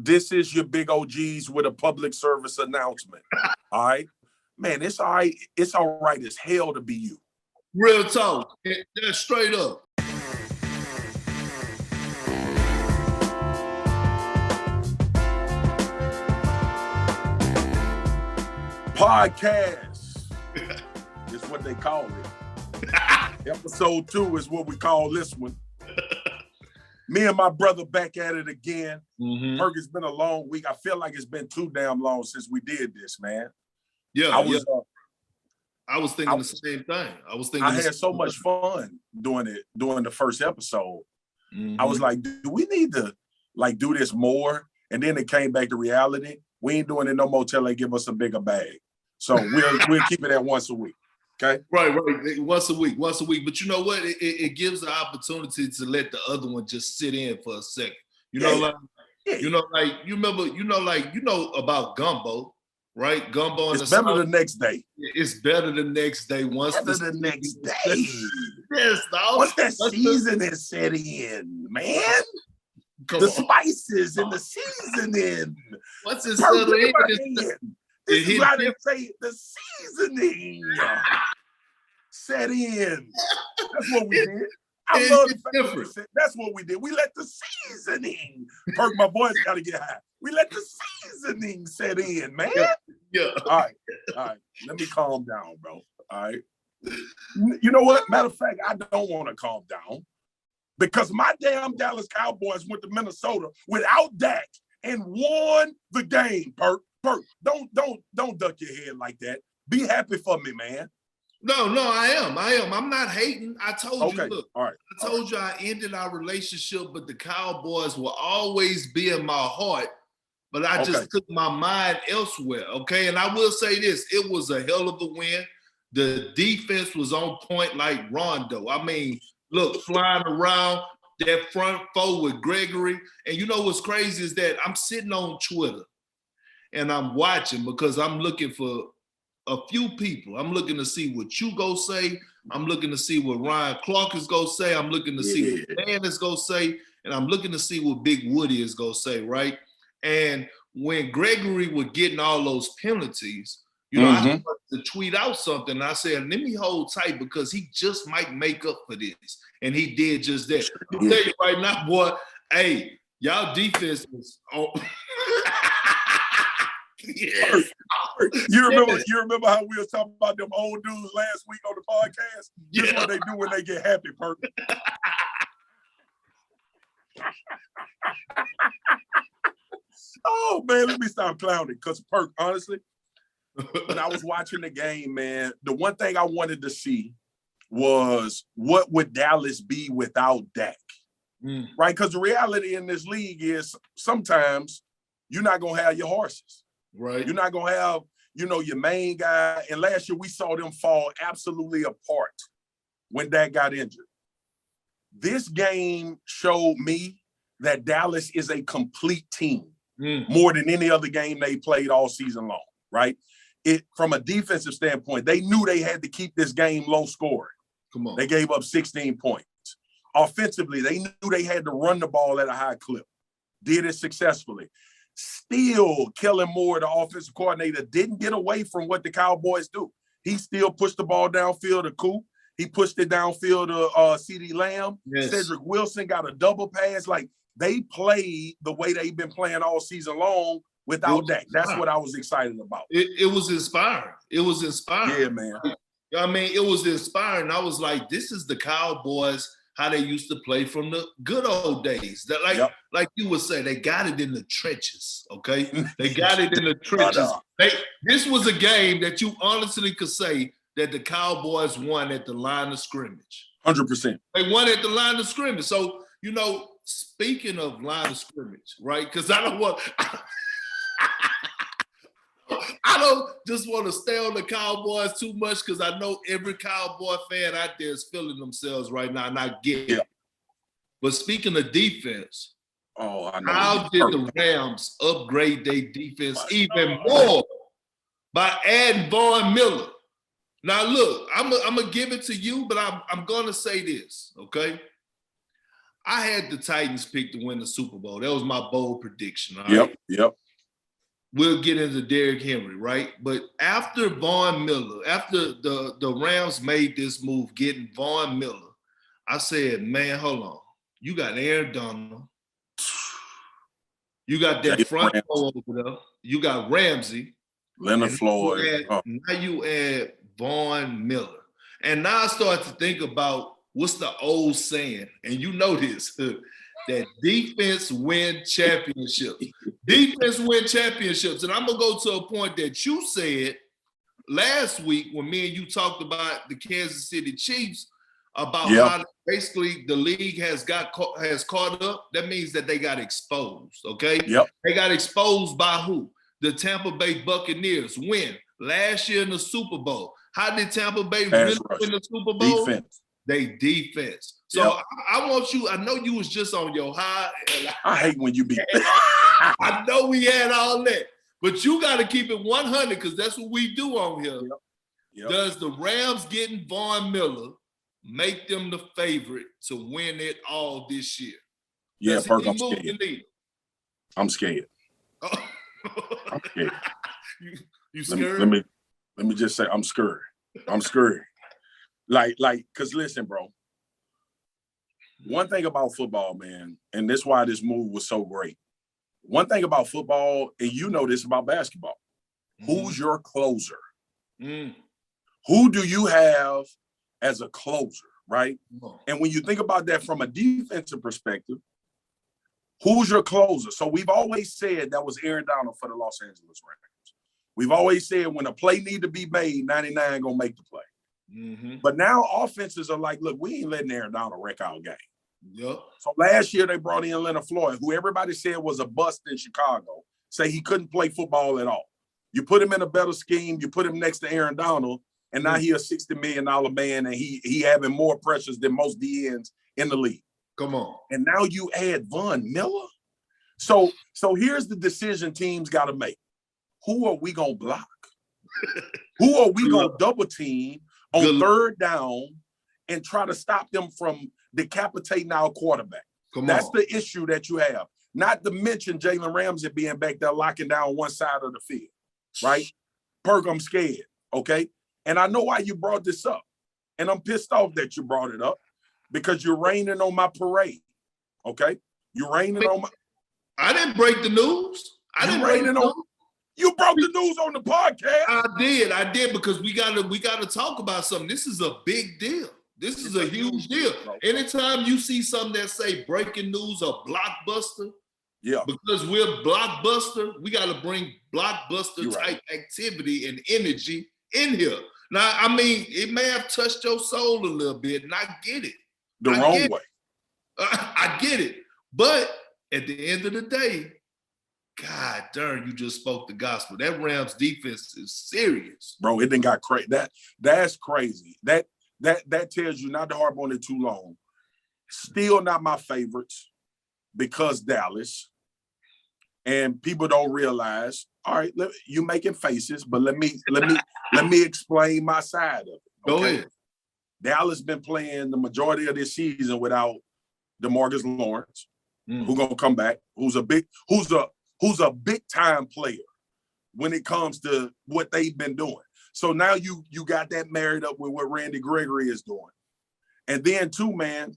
This is your big OGs with a public service announcement. All right? Man, it's all right. It's all right as hell to be you. Real talk. That's straight up. Podcast is what they call it. Episode 2 is what we call this one. Me and my brother back at it again. Mm-hmm. Perk, it's been a long week. I feel like it's been too damn long since we did this, man. Yeah, I was thinking the same thing. I had so much fun doing the first episode. Mm-hmm. I was like, do we need to do this more? And then it came back to reality. We ain't doing it no more till they give us a bigger bag. So we'll keep it at once a week. Okay. Right. Once a week. But you know what? It gives the opportunity to let the other one just sit in for a second. You know about gumbo, right? Gumbo. It's better the next day. It's better the next day. Once the next day. Yes, dog. Once that season is set in, man. Spices and the seasoning. Once it's settled in, this is why they say the seasoning set in. That's what we did. I love the fact that that's what we did. We let the seasoning. Perk, my voice got to get high. We let the seasoning set in, man. Yeah. All right. Let me calm down, bro. All right. You know what? Matter of fact, I don't want to calm down because my damn Dallas Cowboys went to Minnesota without Dak and won the game, Perk. Perk, don't duck your head like that. Be happy for me, man. No, I am. I'm not hating. I told you, look, all right. I told you I ended our relationship, but the Cowboys will always be in my heart. But I just took my mind elsewhere, okay? And I will say this, it was a hell of a win. The defense was on point like Rondo. I mean, look, flying around that front four with Gregory. And you know what's crazy is that I'm sitting on Twitter and I'm watching because I'm looking for a few people. I'm looking to see what you go say. I'm looking to see what Ryan Clark is going to say. I'm looking to see what Dan is going to say. And I'm looking to see what Big Woody is going to say, right? And when Gregory was getting all those penalties, you know, I started to tweet out something. And I said, let me hold tight because he just might make up for this. And he did just that. I'll tell you right now, boy, hey, y'all defense is on. Yes. You remember how we were talking about them old dudes last week on the podcast? Yeah. This is what they do when they get happy, Perk. Oh, man, let me stop clowning. Because, Perk, honestly, when I was watching the game, man, the one thing I wanted to see was what would Dallas be without Dak? Right? Because the reality in this league is sometimes you're not going to have your horses. Right. You're not going to have, your main guy. And last year we saw them fall absolutely apart when Dak got injured. This game showed me that Dallas is a complete team more than any other game they played all season long, right? From a defensive standpoint, they knew they had to keep this game low scoring. Come on. They gave up 16 points. Offensively, they knew they had to run the ball at a high clip. Did it successfully. Still, Kellen Moore, the offensive coordinator, didn't get away from what the Cowboys do. He still pushed the ball downfield to Coop. He pushed it downfield to CeeDee Lamb. Yes. Cedric Wilson got a double pass. Like, they played the way they've been playing all season long without Dak. That's what I was excited about. It was inspiring. It was inspiring. Yeah, man. I mean, it was inspiring. I was like, this is the Cowboys, how they used to play from the good old days. That like you would say, they got it in the trenches, okay? They got it in the trenches. This was a game that you honestly could say that the Cowboys won at the line of scrimmage. 100%. They won at the line of scrimmage. So, speaking of line of scrimmage, right? Because I don't just want to stay on the Cowboys too much because I know every Cowboy fan out there is feeling themselves right now, and I get it. But speaking of defense, how did the Rams upgrade their defense even more by adding Von Miller? Now, look, I'm gonna give it to you, but I'm going to say this, okay? I had the Titans pick to win the Super Bowl. That was my bold prediction. All right? Yep. We'll get into Derrick Henry, right? But after Von Miller, after the Rams made this move, getting Von Miller, I said, man, hold on. You got Aaron Donald. You got that front row over there. You got Ramsey. Leonard Floyd. Now you add Von Miller. And now I start to think about what's the old saying, and you know this, that defense win championships. Defense win championships. And I'm going to go to a point that you said last week when me and you talked about the Kansas City Chiefs, about how basically the league has caught up. That means that they got exposed, okay? Yep. They got exposed by who? The Tampa Bay Buccaneers win last year in the Super Bowl. How did Tampa Bay really win the Super Bowl? Defense. They defense. So I want you, I know you was just on your high. I hate when you beat. I know we had all that, but you got to keep it 100 because that's what we do on here. Yep. Does the Rams getting Von Miller make them the favorite to win it all this year? Yeah, Perk, I'm scared. I'm scared. Oh. I'm scared. You scared? Let me just say I'm scared. I'm scared. Like, cause listen, bro. One thing about football, man, and this is why this move was so great. One thing about football, and you know this about basketball. Who's your closer? Who do you have as a closer, right? And when you think about that from a defensive perspective, who's your closer? So we've always said that was Aaron Donald for the Los Angeles Rams. We've always said when a play need to be made, 99 gonna make the play. But now offenses are like, look, we ain't letting Aaron Donald wreck our game. So last year they brought in Leonard Floyd, who everybody said was a bust in Chicago, say he couldn't play football at all. You put him in a better scheme, you put him next to Aaron Donald, and now he a $60 million man, and he having more pressures than most DNs in the league. Come on. And now you add Von Miller. So here's the decision teams got to make. Who are we going to block? Who are we going to double team on third down and try to stop them from decapitating our quarterback? That's the issue that you have. Not to mention Jalen Ramsey being back there locking down one side of the field, right? Perk, I'm scared, okay? And I know why you brought this up. And I'm pissed off that you brought it up because you're raining on my parade, okay? You're raining on my... I didn't break the news. You broke the news on the podcast. I did because we gotta talk about something. This is a big deal. This is a huge deal. Anytime you see something that say breaking news or blockbuster, because we're blockbuster, we got to bring blockbuster type activity and energy in here. Now, I mean, it may have touched your soul a little bit, and I get it. The wrong way. I get it. But at the end of the day, God darn, you just spoke the gospel. That Rams defense is serious. Bro, it done got crazy. That's crazy. That tells you not to harp on it too long. Still not my favorites because Dallas. And people don't realize, all right, you making faces, but let me explain my side of it. Okay? Go ahead. Dallas been playing the majority of this season without DeMarcus Lawrence, who's gonna come back, who's a big time player when it comes to what they've been doing. So now you got that married up with what Randy Gregory is doing. And then too, man,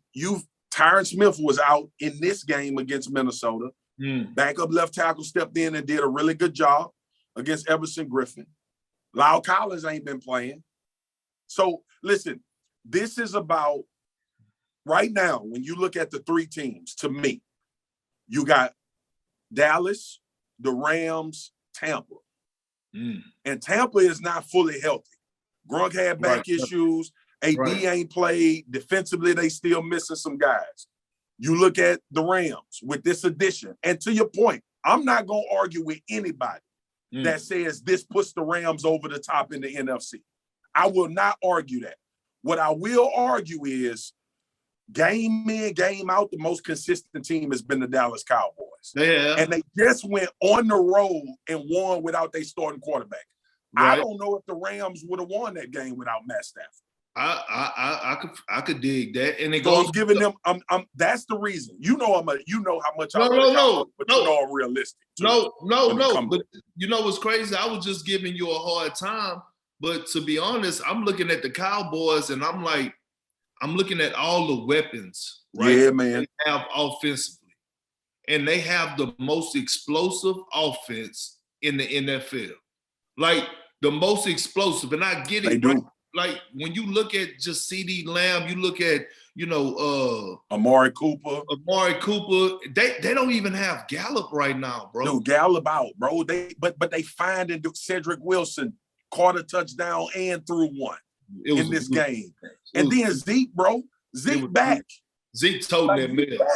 Tyron Smith was out in this game against Minnesota. Backup left tackle stepped in and did a really good job against Everson Griffin. Lyle Collins ain't been playing. So listen, this is about right now, when you look at the three teams, to me, you got Dallas, the Rams, Tampa. And Tampa is not fully healthy. Gronk had back issues. AD ain't played. Defensively, they still missing some guys. You look at the Rams with this addition. And to your point, I'm not going to argue with anybody that says this puts the Rams over the top in the NFC. I will not argue that. What I will argue is game in, game out, the most consistent team has been the Dallas Cowboys. Yeah. And they just went on the road and won without their starting quarterback. I don't know if the Rams would have won that game without Matt Stafford. I could dig that, and it So goes. I'm giving them. That's the reason. You know how much I No, love the Cowboys, but no. you know I'm realistic. Too, No. But you know what's crazy? I was just giving you a hard time. But to be honest, I'm looking at the Cowboys, and I'm looking at all the weapons, right? Yeah, man. They have offensively, and they have the most explosive offense in the NFL. Like the most explosive, and I get it. They do. Right? Like when you look at just CD Lamb, you look at Amari Cooper. They don't even have Gallup right now, bro. Dude, Gallup out, bro. But they finding Cedric Wilson caught a touchdown and threw one in this game. And then Zeke, bro. Zeke back. Zeke toting that mill.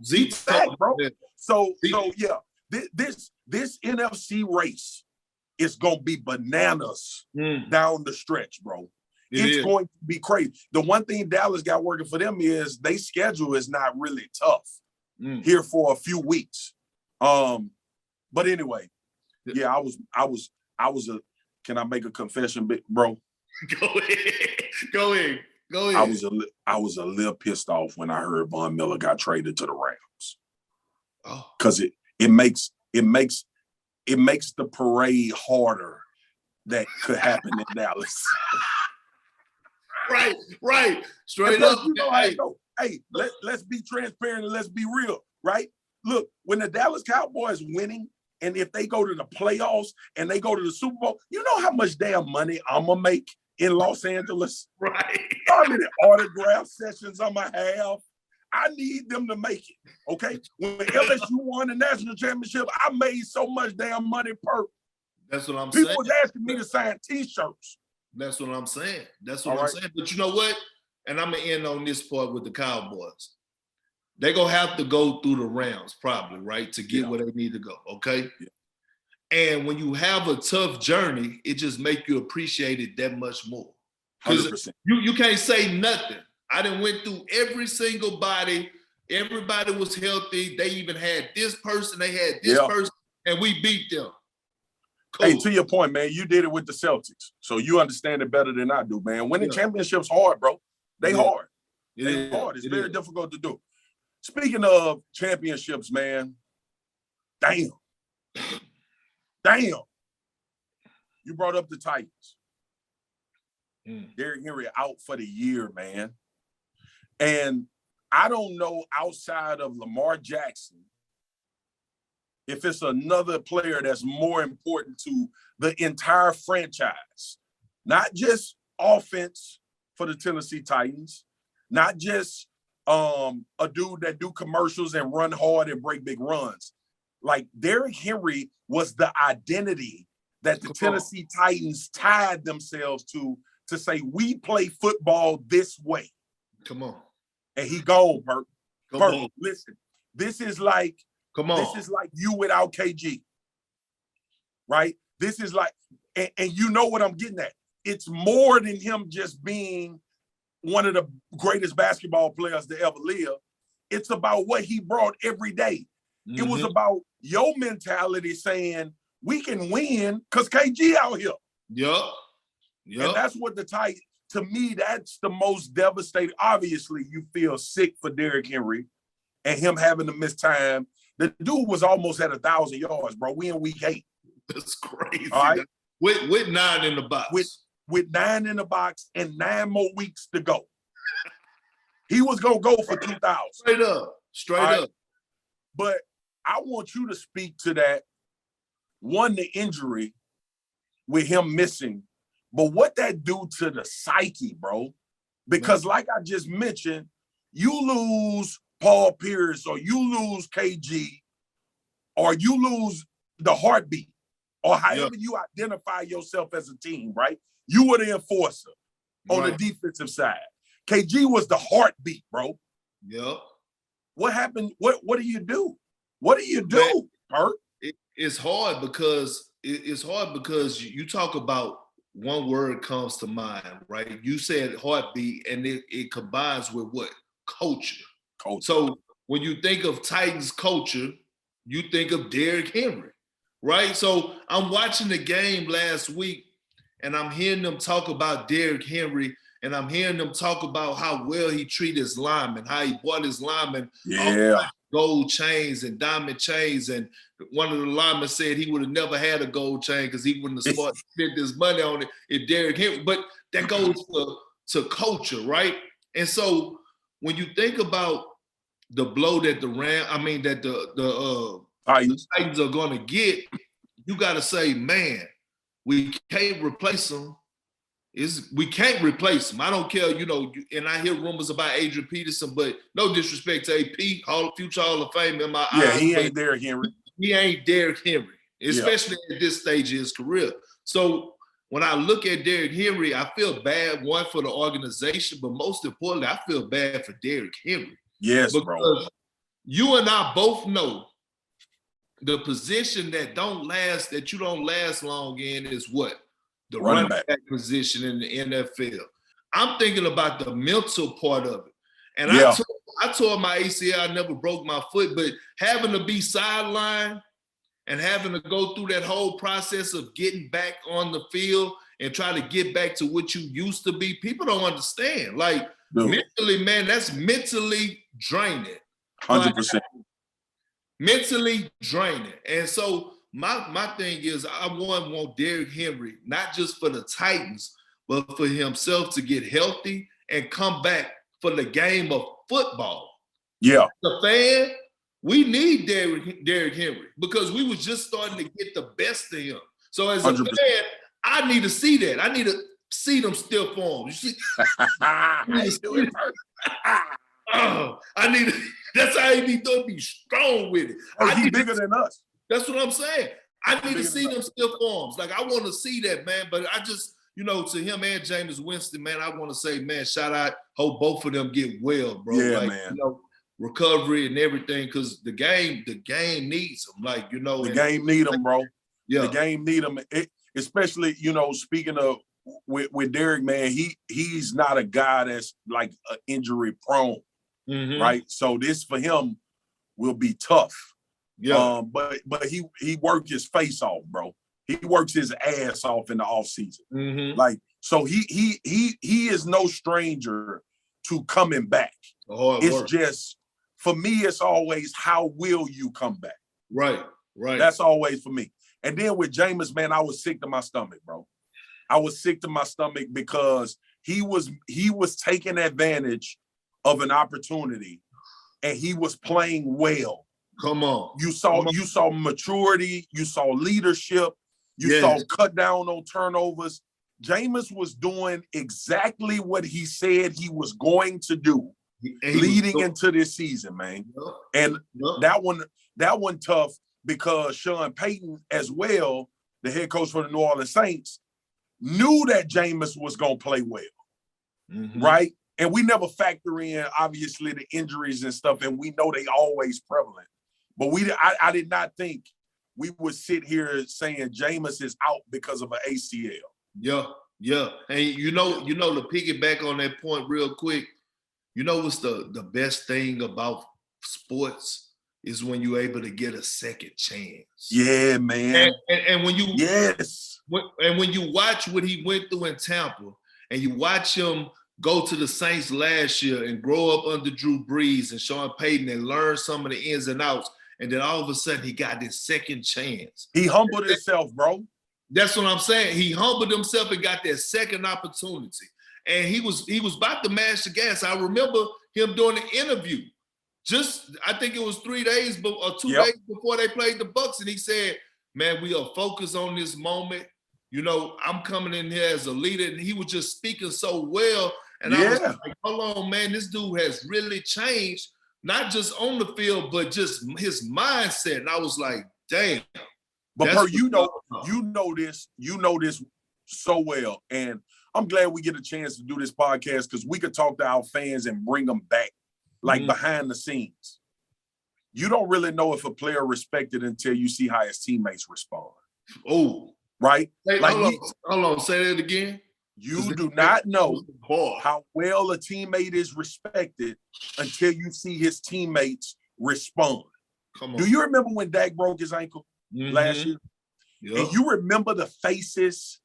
Zeke's back, bro. So yeah, this NFC race is gonna be bananas down the stretch, bro. It's going to be crazy. The one thing Dallas got working for them is their schedule is not really tough here for a few weeks. But anyway, yeah, I was can I make a confession, bro? Go ahead. I was a little pissed off when I heard Von Miller got traded to the Rams. Oh, because it makes the parade harder that could happen in Dallas. Right. Straight up. You know how it go. Hey, let's be transparent and let's be real, right? Look, when the Dallas Cowboys winning, and if they go to the playoffs and they go to the Super Bowl, you know how much damn money I'm gonna make in Los Angeles? Right. How many autograph sessions I'm gonna have? I need them to make it. Okay. When LSU won the national championship, I made so much damn money per. That's what I'm saying. People was asking me to sign T-shirts. That's what I'm saying. But you know what? And I'm going to end on this part with the Cowboys. They're going to have to go through the Rams probably, right, to get where they need to go, okay? Yeah. And when you have a tough journey, it just makes you appreciate it that much more. 100%. You can't say nothing. I done went through every single body. Everybody was healthy. They even had this person. They had this person, and we beat them. Cool. Hey, to your point, man, you did it with the Celtics, so you understand it better than I do, man. Winning championships hard, bro. They hard. They hard. It's very difficult to do. Speaking of championships, man, damn. You brought up the Titans. Derrick Henry out for the year, man. And I don't know outside of Lamar Jackson if it's another player that's more important to the entire franchise, not just offense for the Tennessee Titans, not just a dude that do commercials and run hard and break big runs. Like Derrick Henry was the identity that the Tennessee Titans tied themselves to say, we play football this way. Come on. And he gone, Perk. Come on. Listen, this is like you without KG, right? This is like, and you know what I'm getting at. It's more than him just being one of the greatest basketball players to ever live. It's about what he brought every day. It was about your mentality saying, we can win because KG out here. Yep. And that's what to me, that's the most devastating. Obviously, you feel sick for Derrick Henry and him having to miss time. The dude was almost at 1,000 yards, bro. We in week 8. That's crazy. All right? With 9 in the box. With 9 in the box and 9 more weeks to go. He was going to go for 2,000. Straight up. But I want you to speak to that. One, the injury with him missing, but what that do to the psyche, bro? Because like I just mentioned, you lose Paul Pierce or you lose KG or you lose the heartbeat or however you identify yourself as a team, right? You were the enforcer on the defensive side. KG was the heartbeat, bro. Yep. What happened? What do you do? What do you do, Perk? It's hard because you talk about one word comes to mind, right? You said heartbeat, and it combines with what? Culture. So when you think of Titans culture, you think of Derrick Henry, right? So I'm watching the game last week, and I'm hearing them talk about Derrick Henry, and I'm hearing them talk about how well he treated his linemen, how he bought his linemen gold chains and diamond chains. And one of the linemen said he would have never had a gold chain because he wouldn't have spent his money on it if Derrick Henry. But that goes to culture, right? And so when you think about the blow that the Titans are going to get, you got to say, man, we can't replace them. We can't replace him. I don't care, and I hear rumors about Adrian Peterson, but no disrespect to AP, future Hall of Fame in my eyes. Yeah, he ain't Derrick Henry. He ain't Derrick Henry, especially at this stage of his career. So when I look at Derrick Henry, I feel bad, one, for the organization, but most importantly, I feel bad for Derrick Henry. Yes, because bro. You and I both know the position that you don't last long in is what? The running back position in the NFL. I'm thinking about the mental part of it. And I tore my ACL, I never broke my foot, but having to be sidelined and having to go through that whole process of getting back on the field and try to get back to what you used to be, people don't understand. Like, mentally, man, that's mentally draining. 100%. Mentally draining. And so my thing is, I want Derrick Henry, not just for the Titans, but for himself to get healthy and come back for the game of football. Yeah. The fan, we need Derrick Henry because we was just starting to get the best of him. So as a 100%. fan, I need to see that. I need to see them stiff arms. You see? That's how he be doing, be strong with it. He's bigger than us. That's what I'm saying. I need to see them stiff arms. Like, I want to see that, man. But I just, to him and Jameis Winston, man, I want to say, man, shout out. Hope both of them get well, bro. Yeah, man. Recovery and everything, because the game needs them. Like, the game need them, bro. Yeah. The game need them. Especially, speaking of with Derrick, man, he's not a guy that's like injury prone, right? So this for him will be tough. Yeah. But he worked his face off, bro. He works his ass off in the offseason. Like, so he is no stranger to coming back. It's just, for me, it's always, how will you come back? Right. That's always for me. And then with Jameis, man, I was sick to my stomach, bro. I was sick to my stomach because he was taking advantage of an opportunity, and he was playing well. Come on. You saw maturity, you saw leadership, you saw cut down on turnovers. Jameis was doing exactly what he said he was going to do leading into this season, man. And that one tough because Sean Payton as well, the head coach for the New Orleans Saints, knew that Jameis was going to play well, right? And we never factor in, obviously, the injuries and stuff, and we know they always prevalent. But I did not think we would sit here saying Jameis is out because of an ACL. Yeah. And to piggyback on that point real quick, what's the best thing about sports is when you're able to get a second chance. Yeah, man. And when you when you watch what he went through in Tampa, and you watch him go to the Saints last year and grow up under Drew Brees and Sean Payton and learn some of the ins and outs, and then all of a sudden he got this second chance. He humbled himself, bro. That's what I'm saying. He humbled himself and got that second opportunity. And he was about to mash the gas. I remember him doing an interview. I think it was 3 days or 2 days before they played the Bucs, and he said, "Man, we are focused on this moment. I'm coming in here as a leader," and he was just speaking so well. And I was like, "Hold on, man, this dude has really changed, not just on the field, but just his mindset." And I was like, "Damn." But Perk, you know this so well, and I'm glad we get a chance to do this podcast because we could talk to our fans and bring them back, like behind the scenes. You don't really know if a player respected until you see how his teammates respond. Oh, right? Hey, hold on, say that again. You do not know how well a teammate is respected until you see his teammates respond. Come on. Do you remember when Dak broke his ankle last year? Yep. And you remember the faces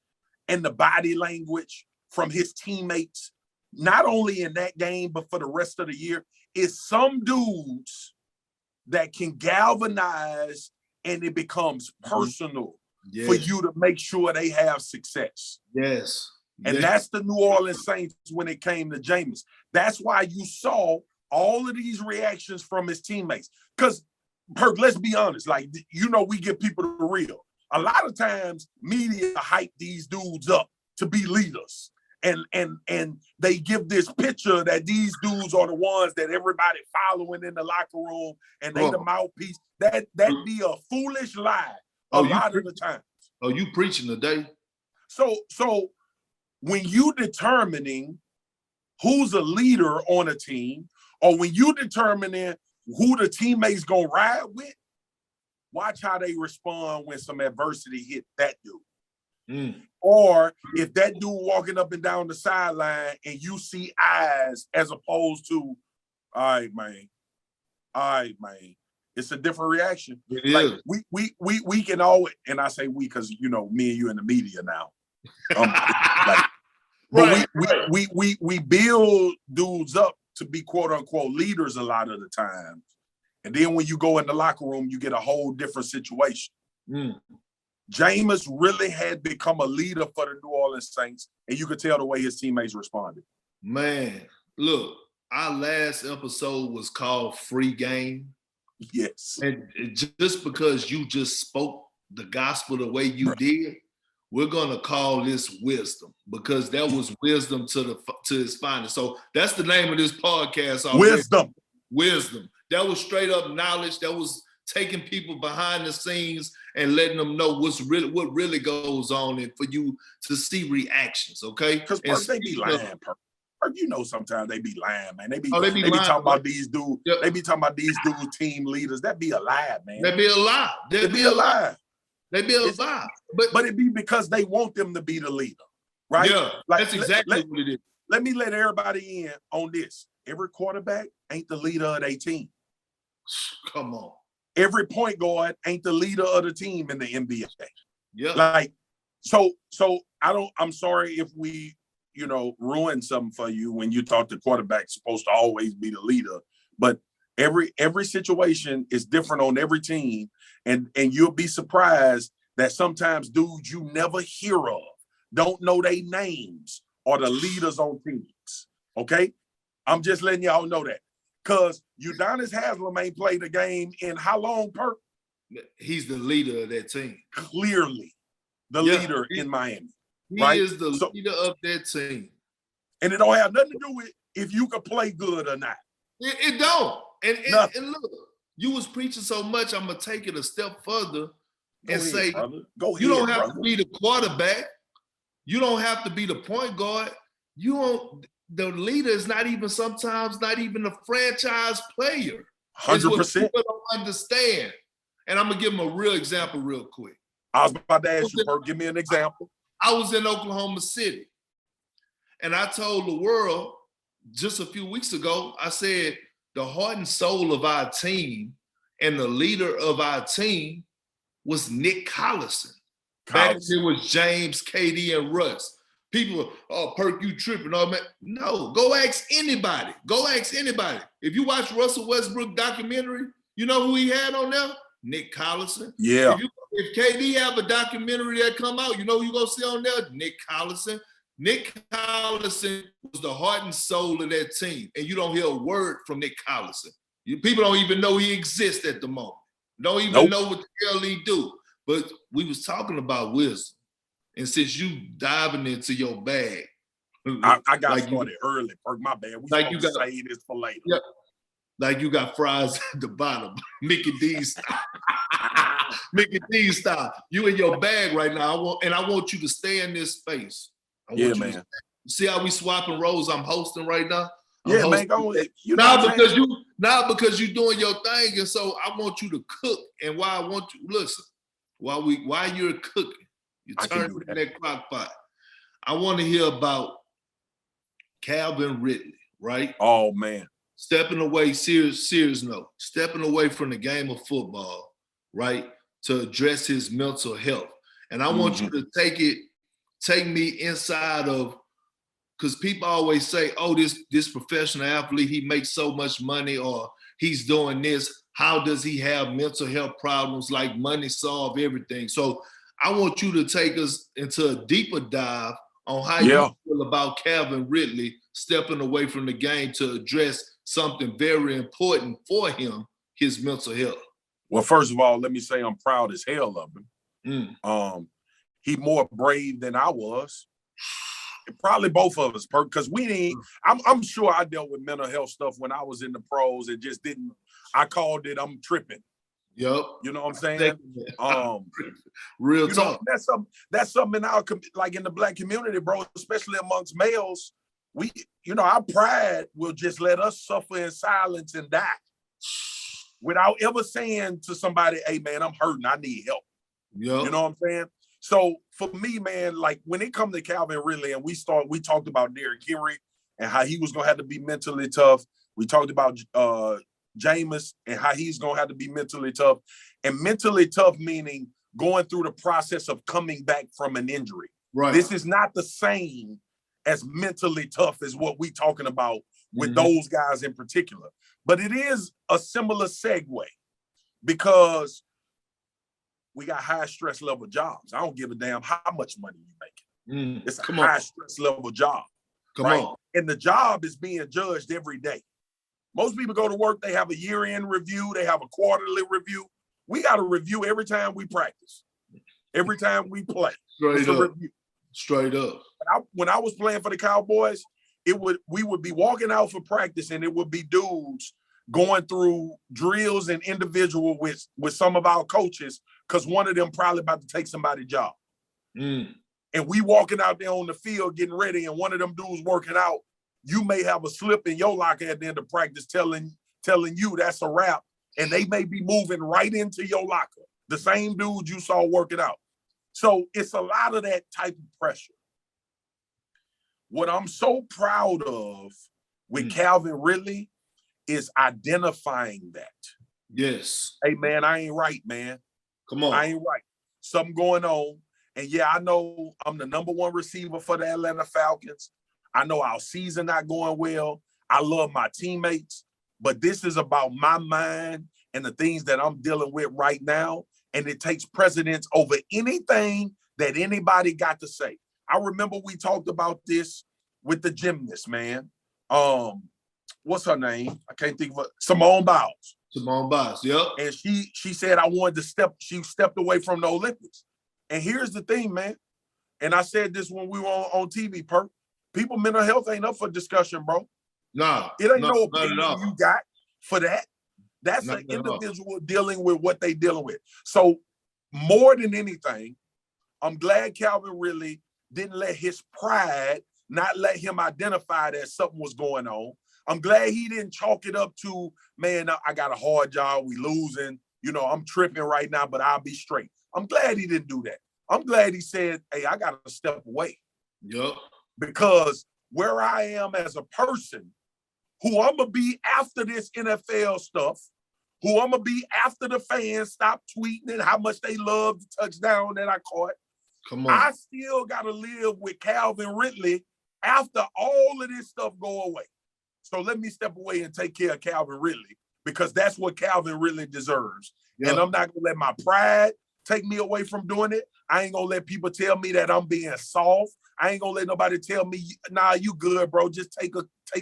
and the body language from his teammates not only in that game, but for the rest of the year, is some dudes that can galvanize and it becomes personal for you to make sure they have success. Yes. And that's the New Orleans Saints when it came to Jameis. That's why you saw all of these reactions from his teammates. Because, Perk, let's be honest. Like, we give people the real. A lot of times, media hype these dudes up to be leaders. And they give this picture that these dudes are the ones that everybody following in the locker room and they the mouthpiece. That be a foolish lie a lot of the times. Oh, you preaching today? So when you determining who's a leader on a team, or when you determining who the teammates gonna ride with, watch how they respond when some adversity hit that dude. Or if that dude walking up and down the sideline and you see eyes as opposed to, all right, man. It's a different reaction. Like we can always, and I say we because me and you in the media now. We build dudes up to be quote unquote leaders a lot of the time. And then when you go in the locker room, you get a whole different situation. Jameis really had become a leader for the New Orleans Saints, and you could tell the way his teammates responded. Man, look, our last episode was called Free Game. Yes. And just because you just spoke the gospel the way you did, we're going to call this wisdom, because that was wisdom to his finest. So that's the name of this podcast already. Wisdom. That was straight up knowledge. That was taking people behind the scenes and letting them know what really goes on, and for you to see reactions, okay? Because they be lying, Perk. Sometimes they be lying, man. They be lying, talking about these dudes. Yep. They be talking about these dudes, team leaders. That be a lie, man. That be a lie. That be a lie. They be a lie. But it be because they want them to be the leader, right? Yeah, that's exactly what it is. Let me let everybody in on this. Every quarterback ain't the leader of their team. Come on. Every point guard ain't the leader of the team in the NBA. Yeah. I'm sorry if we, ruined something for you when you thought the quarterback's supposed to always be the leader. But every situation is different on every team. And you'll be surprised that sometimes dudes you never hear of, don't know their names, are the leaders on teams. Okay? I'm just letting y'all know that. Because Udonis Haslem ain't played a game in how long, Perk? He's the leader of that team. Clearly the leader in Miami. He is the leader of that team. And it don't have nothing to do with if you can play good or not. It don't. And look, you was preaching so much, I'm going to take it a step further and say, you don't have to be the quarterback. You don't have to be the point guard. The leader is sometimes not even a franchise player. 100%. People don't understand. And I'm going to give them a real example real quick. I was about to ask you, Perk, give me an example. I was in Oklahoma City, and I told the world just a few weeks ago, I said, the heart and soul of our team and the leader of our team was Nick Collison. Back when it was James, KD, and Russ. People, Perk, you tripping. Oh, man. No, go ask anybody. If you watch Russell Westbrook documentary, you know who he had on there? Nick Collison. Yeah. If KD have a documentary that come out, you know who you going to see on there? Nick Collison. Nick Collison was the heart and soul of that team. And you don't hear a word from Nick Collison. People don't even know he exists at the moment. Don't even know what the hell he do. But we was talking about wisdom. And since you diving into your bag. I got started early, Perk. My bad. We supposed to say this for later. Yeah, like you got fries at the bottom. Mickey D style. Mickey D style. You in your bag right now. I want you to stay in this space. Man. See how we swapping roles I'm hosting right now? Man, go ahead. Because you're doing your thing, and so I want you to cook. And why I want you, listen, while you're cooking, you turn in that crock pot. I want to hear about Calvin Ridley, right? Oh, man. Stepping away, serious note, stepping away from the game of football, right, to address his mental health. And I want you to take me inside of because people always say, oh, this professional athlete, he makes so much money, or he's doing this. How does he have mental health problems? Like money solve everything. So I want you to take us into a deeper dive on how you feel about Calvin Ridley stepping away from the game to address something very important for him, his mental health. Well, first of all, let me say I'm proud as hell of him. He more brave than I was. Probably both of us, because I'm sure I dealt with mental health stuff when I was in the pros and just didn't. I called it I'm tripping. Yep. You know what I'm saying? Real talk. That's something in our, like in the Black community, bro, especially amongst males. We, our pride will just let us suffer in silence and die without ever saying to somebody, hey man, I'm hurting, I need help. Yep. You know what I'm saying? So for me, man, like when it comes to Calvin Ridley, and we talked about Derrick and how he was gonna have to be mentally tough. We talked about Jameis and how he's gonna have to be mentally tough. And mentally tough meaning going through the process of coming back from an injury. Right. This is not the same as mentally tough as what we talking about with those guys in particular. But it is a similar segue because we got high stress level jobs. I don't give a damn how much money you making. It's a high stress level job. Come on. And the job is being judged every day. Most people go to work, they have a year-end review, they have a quarterly review. We got a review every time we practice, every time we play. Straight up. When I was playing for the Cowboys, we would be walking out for practice, and it would be dudes going through drills and individual with some of our coaches, because one of them probably about to take somebody's job. And we walking out there on the field getting ready, and one of them dudes working out, you may have a slip in your locker at the end of practice telling you that's a wrap, and they may be moving right into your locker, the same dude you saw working out. So it's a lot of that type of pressure. What I'm so proud of with Calvin Ridley is identifying that. Yes. Hey, man, I ain't right, man. Come on. I ain't right. Something going on. And yeah, I know I'm the number one receiver for the Atlanta Falcons. I know our season not going well. I love my teammates. But this is about my mind and the things that I'm dealing with right now. And it takes precedence over anything that anybody got to say. I remember we talked about this with the gymnast, man. What's her name? I can't think of it. Simone Biles. Simone Biles, yep. And she said she stepped away from the Olympics. And here's the thing, man. And I said this when we were on TV, Perk. People mental health ain't up for discussion, bro. Nah. It ain't no opinion you got for that. That's an individual dealing with what they dealing with. So more than anything, I'm glad Calvin Ridley didn't let his pride not let him identify that something was going on. I'm glad he didn't chalk it up to, man, I got a hard job, we losing, I'm tripping right now, but I'll be straight. I'm glad he didn't do that. I'm glad he said, hey, I got to step away. Yep. Because where I am as a person, who I'm going to be after this NFL stuff, who I'm going to be after the fans stop tweeting and how much they love the touchdown that I caught. Come on. I still got to live with Calvin Ridley after all of this stuff go away. So let me step away and take care of Calvin Ridley, because that's what Calvin Ridley deserves. Yep. And I'm not going to let my pride take me away from doing it. I ain't going to let people tell me that I'm being soft. I ain't going to let nobody tell me, nah, you good, bro. Just take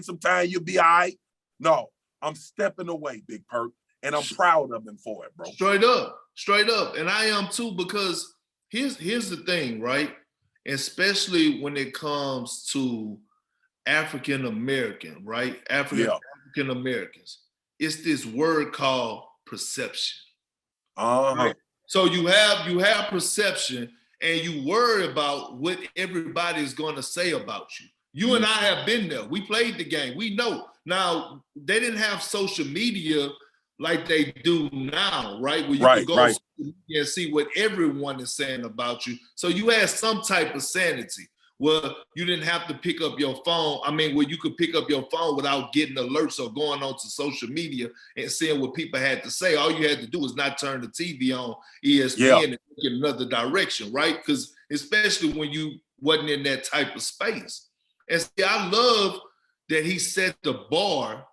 some time. You'll be all right. No, I'm stepping away, Big Perk, and I'm proud of him for it, bro. Straight up. And I am too, because here's the thing, right? Especially when it comes to African American, right? African Americans. It's this word called perception. Right? So you have perception, and you worry about what everybody's going to say about you. You and I have been there. We played the game. We know. Now, they didn't have social media like they do now, right? Where you can go on social media and see what everyone is saying about you. So you had some type of sanity. Well, you didn't have to pick up your phone. Where you could pick up your phone without getting alerts or going on to social media and seeing what people had to say. All you had to do was not turn the TV on ESPN and get another direction, right? Because especially when you wasn't in that type of space. And see, I love that he set the bar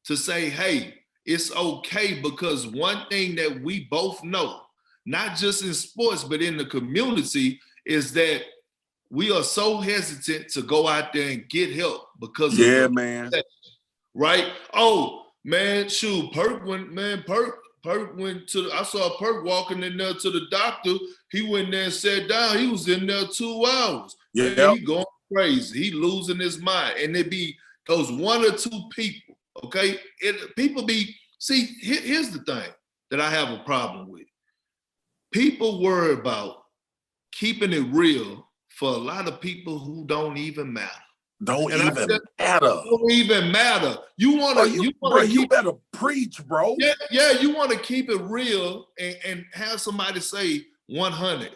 to say, hey, it's okay, because one thing that we both know, not just in sports, but in the community, is that we are so hesitant to go out there and get help because of Yeah, man. Right? Oh, man, shoot, Perk went to, I saw Perk walking in there to the doctor. He went there and sat down. He was in there 2 hours. Yeah. Man, he going crazy. He losing his mind. And it be those 1 or 2 people, okay? Here's the thing that I have a problem with. People worry about keeping it real for a lot of people who don't even matter. Don't even matter. You better preach, bro. Yeah, you want to keep it real and have somebody say 100.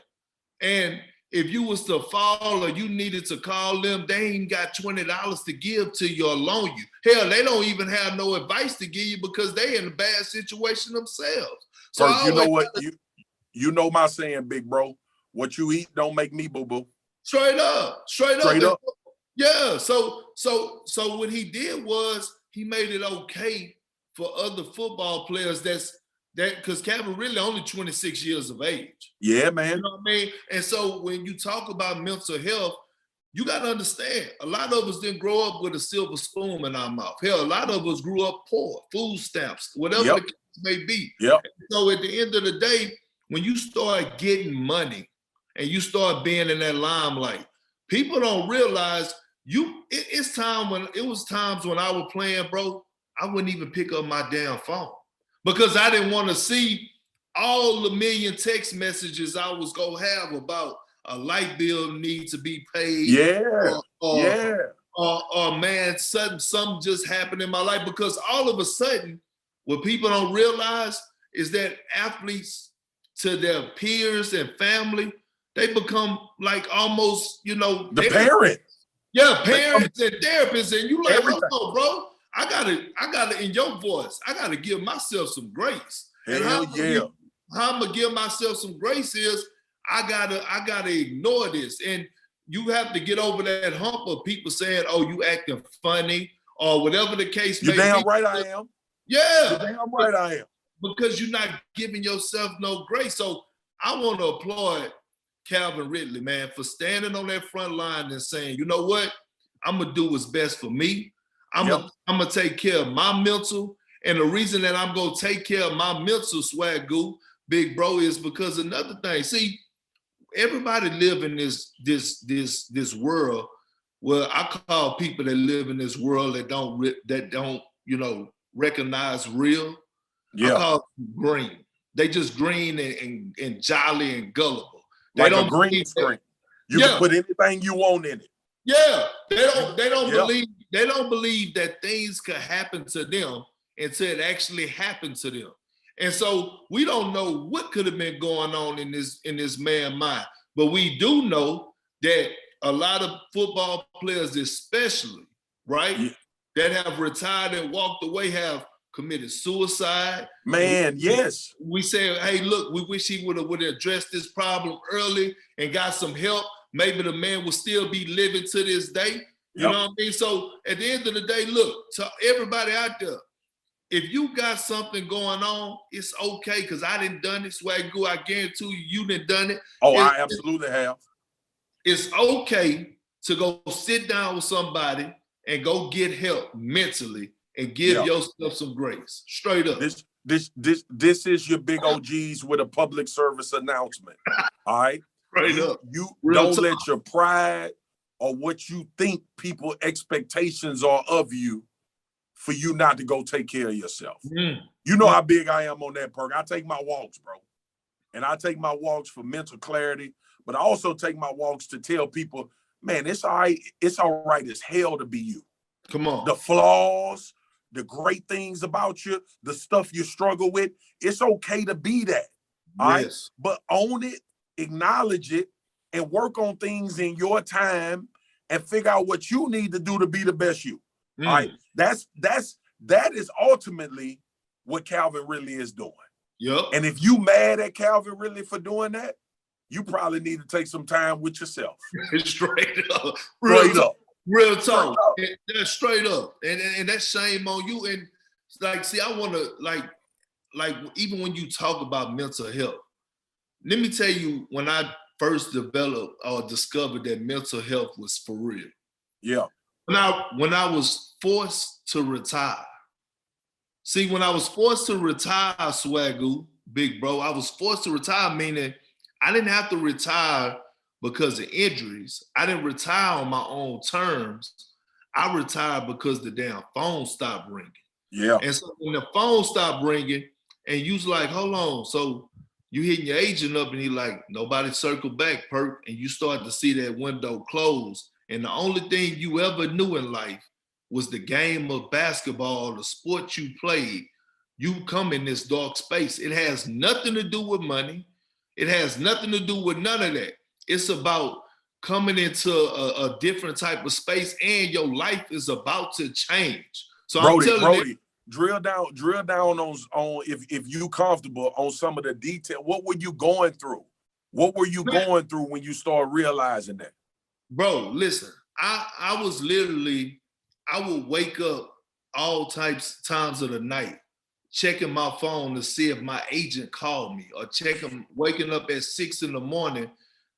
And if you was to fall or you needed to call them, they ain't got $20 to give to you or loan you. Hell, they don't even have no advice to give you because they in a bad situation themselves. So you know what? You know my saying, big bro. What you eat don't make me boo-boo. Straight up. Yeah. So what he did was he made it okay for other football players because Calvin Ridley only 26 years of age. Yeah, man. You know what I mean? And so when you talk about mental health, you got to understand, a lot of us didn't grow up with a silver spoon in our mouth. Hell, a lot of us grew up poor, food stamps, whatever the case may be. Yep. So at the end of the day, when you start getting money and you start being in that limelight, people don't realize it was times when I was playing, bro, I wouldn't even pick up my damn phone because I didn't want to see all the million text messages I was going to have about a light bill need to be paid. Yeah. Or man, something just happened in my life, because all of a sudden, what people don't realize is that athletes to their peers and family, they become like almost, the parents. Yeah, parents and therapists, and you like, hold on, bro. I gotta, in your voice, I gotta give myself some grace. Hell yeah. How I'm gonna give myself some grace is I gotta ignore this. And you have to get over that hump of people saying, oh, you acting funny or whatever the case may be. You're damn right I am. Yeah. You're damn right I am. Because you're not giving yourself no grace. So I want to applaud Calvin Ridley, man, for standing on that front line and saying, you know what? I'm going to do what's best for me. I'm going to take care of my mental. And the reason that I'm going to take care of my mental, Swagu, big bro, is because another thing. See, everybody live in this world where I call people that live in this world that don't recognize real. Yeah. I call them green. They just green and jolly and gullible. They like don't a green screen. You can put anything you want in it. Yeah. They don't believe that things could happen to them until it actually happened to them. And so we don't know what could have been going on in this man's mind. But we do know that a lot of football players, especially, right, that have retired and walked away have committed suicide. Man, yes. We say, hey, look, we wish he would have addressed this problem early and got some help. Maybe the man will still be living to this day. You know what I mean? So at the end of the day, look, to everybody out there, if you got something going on, it's okay, because I done done it, Swagu. I guarantee you done done it. Oh, I absolutely have. It's okay to go sit down with somebody and go get help mentally and give yourself some grace. Straight up. This is your big OGs with a public service announcement. All right? Straight up. You don't let your pride or what you think people expectations are of you for you not to go take care of yourself. You know how big I am on that, Perk. I take my walks, bro. And I take my walks for mental clarity, but I also take my walks to tell people, man, it's all right. It's all right as hell to be you. Come on. The flaws, the great things about you, the stuff you struggle with, it's okay to be that. All right? But own it, acknowledge it, and work on things in your time and figure out what you need to do to be the best you. All right. That is ultimately what Calvin Ridley is doing. Yep. And if you mad at Calvin Ridley for doing that, you probably need to take some time with yourself. Straight up. Straight up. Real talk. That's straight up. And that's shame on you. And like, see, I want to like even when you talk about mental health, let me tell you when I first developed or discovered that mental health was for real. Yeah. When I was forced to retire. See, when I was forced to retire, Swagu, big bro, I was forced to retire, meaning I didn't have to retire because of injuries. I didn't retire on my own terms. I retired because the damn phone stopped ringing. Yeah. And so when the phone stopped ringing and you was like, hold on. So you hitting your agent up and he like, nobody circle back, Perk. And you start to see that window close. And the only thing you ever knew in life was the game of basketball, the sport you played. You come in this dark space. It has nothing to do with money. It has nothing to do with none of that. It's about coming into a different type of space, and your life is about to change. So Brody, drill down on if you comfortable on some of the detail. What were you going through? What were you going through when you start realizing that? Bro, listen, I was literally, I would wake up all times of the night, checking my phone to see if my agent called me, or waking up at 6 a.m.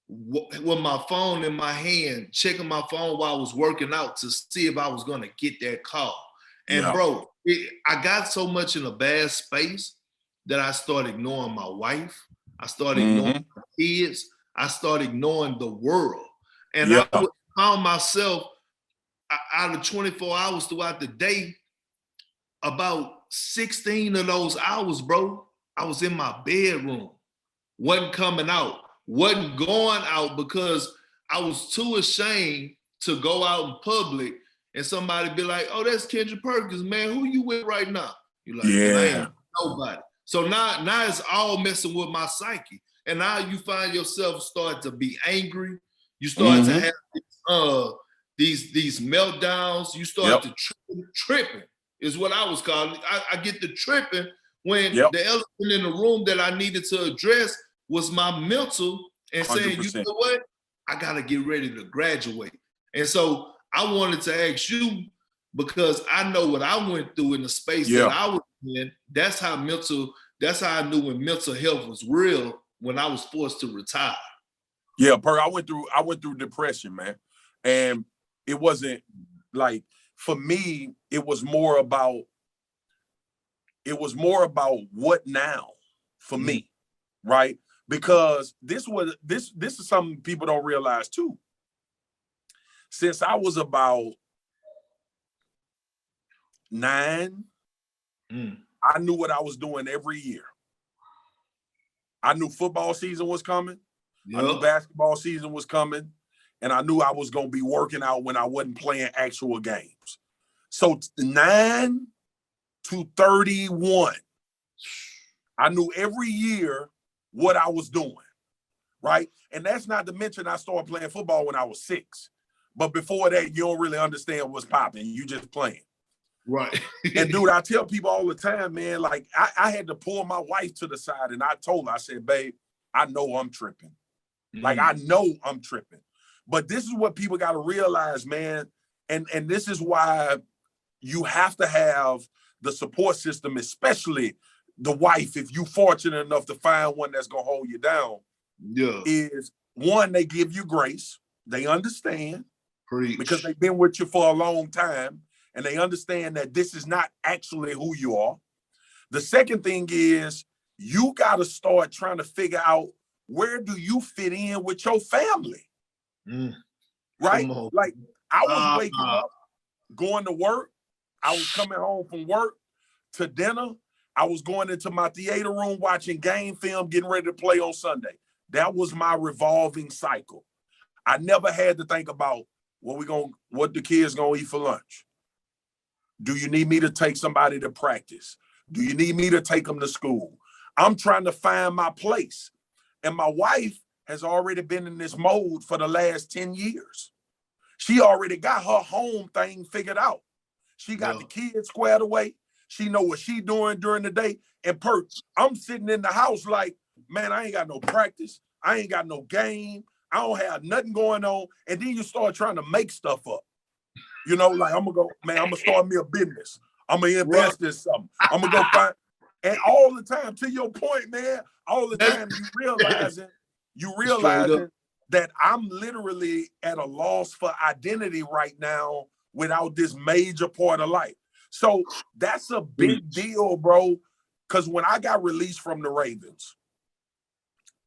with my phone in my hand, checking my phone while I was working out to see if I was going to get that call. And bro, I got so much in a bad space that I started ignoring my wife. I started ignoring my kids. I started ignoring the world. And I found myself out of 24 hours throughout the day, about 16 of those hours, bro, I was in my bedroom, wasn't coming out, wasn't going out because I was too ashamed to go out in public and somebody be like, oh, that's Kendrick Perkins, man. Who you with right now? You're like, man, I ain't nobody. So now it's all messing with my psyche. And now you find yourself start to be angry. You start to have these meltdowns. You start to tripping is what I was calling. I get the tripping when the elephant in the room that I needed to address was my mental and saying, 100%. You know what? I got to get ready to graduate. And so I wanted to ask you, because I know what I went through in the space that I was in. That's how I knew when mental health was real, when I was forced to retire. Yeah, Perk, I went through depression, man. And it wasn't like, for me, it was more about what now for me, right? Because this is something people don't realize too. Since I was about 9, I knew what I was doing every year. I knew football season was coming. I knew basketball season was coming. And I knew I was going to be working out when I wasn't playing actual games. So 9 to 31, I knew every year what I was doing, right? And that's not to mention I started playing football when I was 6. But before that, you don't really understand what's popping. You just playing. Right. And dude, I tell people all the time, man, like I had to pull my wife to the side and I told her, I said, babe, I know I'm tripping. Like, I know I'm tripping. But this is what people got to realize, man. And this is why you have to have the support system, especially the wife, if you're fortunate enough to find one that's going to hold you down. Is one, they give you grace. They understand. Preach. Because they've been with you for a long time. And they understand that this is not actually who you are. The second thing is you got to start trying to figure out, where do you fit in with your family? Right? Like, I was waking up, going to work. I was coming home from work to dinner. I was going into my theater room, watching game film, getting ready to play on Sunday. That was my revolving cycle. I never had to think about what the kids gonna eat for lunch. Do you need me to take somebody to practice? Do you need me to take them to school? I'm trying to find my place. And my wife has already been in this mode for the last 10 years. She already got her home thing figured out. She got the kids squared away. She know what she doing during the day. And Perk, I'm sitting in the house like, man, I ain't got no practice. I ain't got no game. I don't have nothing going on. And then you start trying to make stuff up. You know, like I'm gonna go, man, I'm gonna start me a business. I'm gonna invest in something. I'm gonna go find, and all the time, to your point, man, all the time you realizing that I'm literally at a loss for identity right now without this major part of life. So that's a big deal, bro. Because when I got released from the Ravens,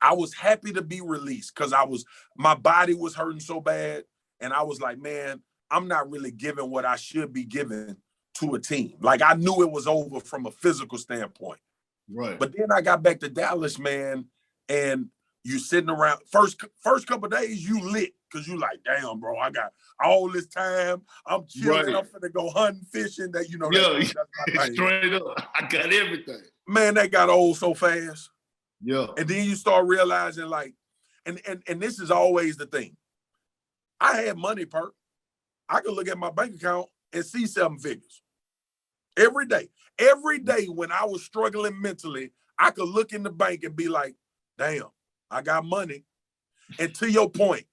I was happy to be released because my body was hurting so bad. And I was like, man, I'm not really giving what I should be giving to a team. Like I knew it was over from a physical standpoint. Right. But then I got back to Dallas, man, and you sitting around first couple of days, you lit because you like, damn, bro, I got all this time. I'm chilling. I'm finna go hunting, fishing. That that's my thing. Straight up, I got everything. Man, that got old so fast. Yeah. And then you start realizing, like, and this is always the thing. I had money, Perk. I could look at my bank account and see 7 figures every day. Every day when I was struggling mentally, I could look in the bank and be like, damn, I got money. And to your point,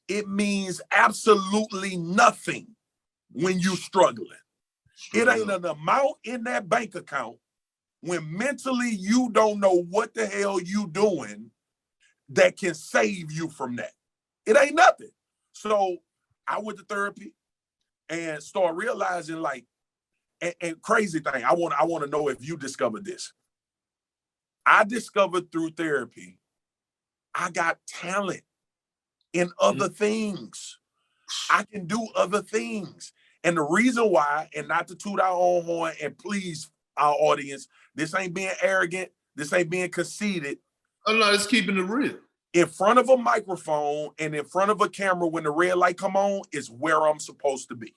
it means absolutely nothing when you're struggling. It ain't an amount in that bank account when mentally you don't know what the hell you doing that can save you from that. It ain't nothing. So I went to therapy and started realizing, like, and crazy thing, I want to know if you discovered this. I discovered through therapy, I got talent in other things. I can do other things. And the reason why, and not to toot our own horn, and please, our audience, this ain't being arrogant, this ain't being conceited. Oh no, it's keeping it real. In front of a microphone and in front of a camera when the red light come on is where I'm supposed to be.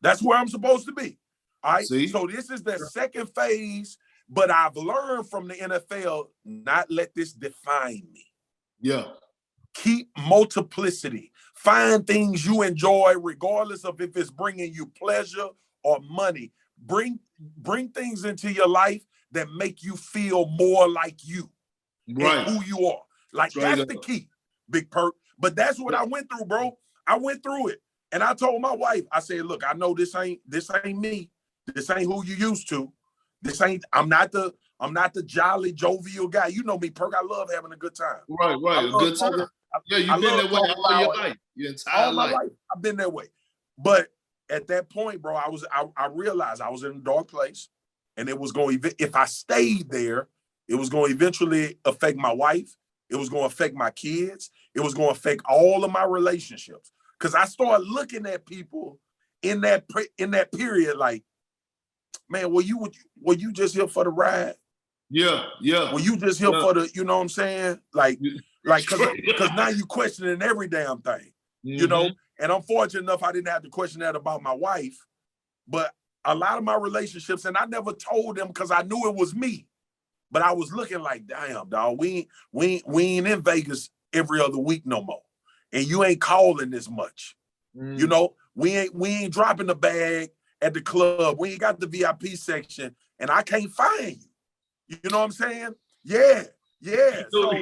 That's where I'm supposed to be. All right. See? So this is the second phase, but I've learned from the NFL, not let this define me. Yeah. Keep multiplicity. Find things you enjoy, regardless of if it's bringing you pleasure or money. Bring things into your life that make you feel more like you. Right. And who you are. Like, that's the key, Big Perk. But that's what I went through, bro. I went through it. And I told my wife, I said, look, I know this ain't me. This ain't who you used to. I'm not the jolly, jovial guy. You know me, Perk. I love having a good time. Right. A good time. You've been that way all your life. Your entire life. I've been that way. But at that point, bro, I realized I was in a dark place. And it was going to, if I stayed there, it was going to eventually affect my wife. It was going to affect my kids. It was going to affect all of my relationships. Because I started looking at people in that period like, man, were you just here for the ride? Yeah. Were you just here for the, you know what I'm saying? Like, because now you questioning every damn thing, you know? And I'm fortunate enough I didn't have to question that about my wife. But a lot of my relationships, and I never told them because I knew it was me. But I was looking like, damn, dog, we ain't in Vegas every other week no more. And you ain't calling this much. You know, we ain't dropping the bag at the club. We ain't got the VIP section, and I can't find you. You know what I'm saying? Yeah. So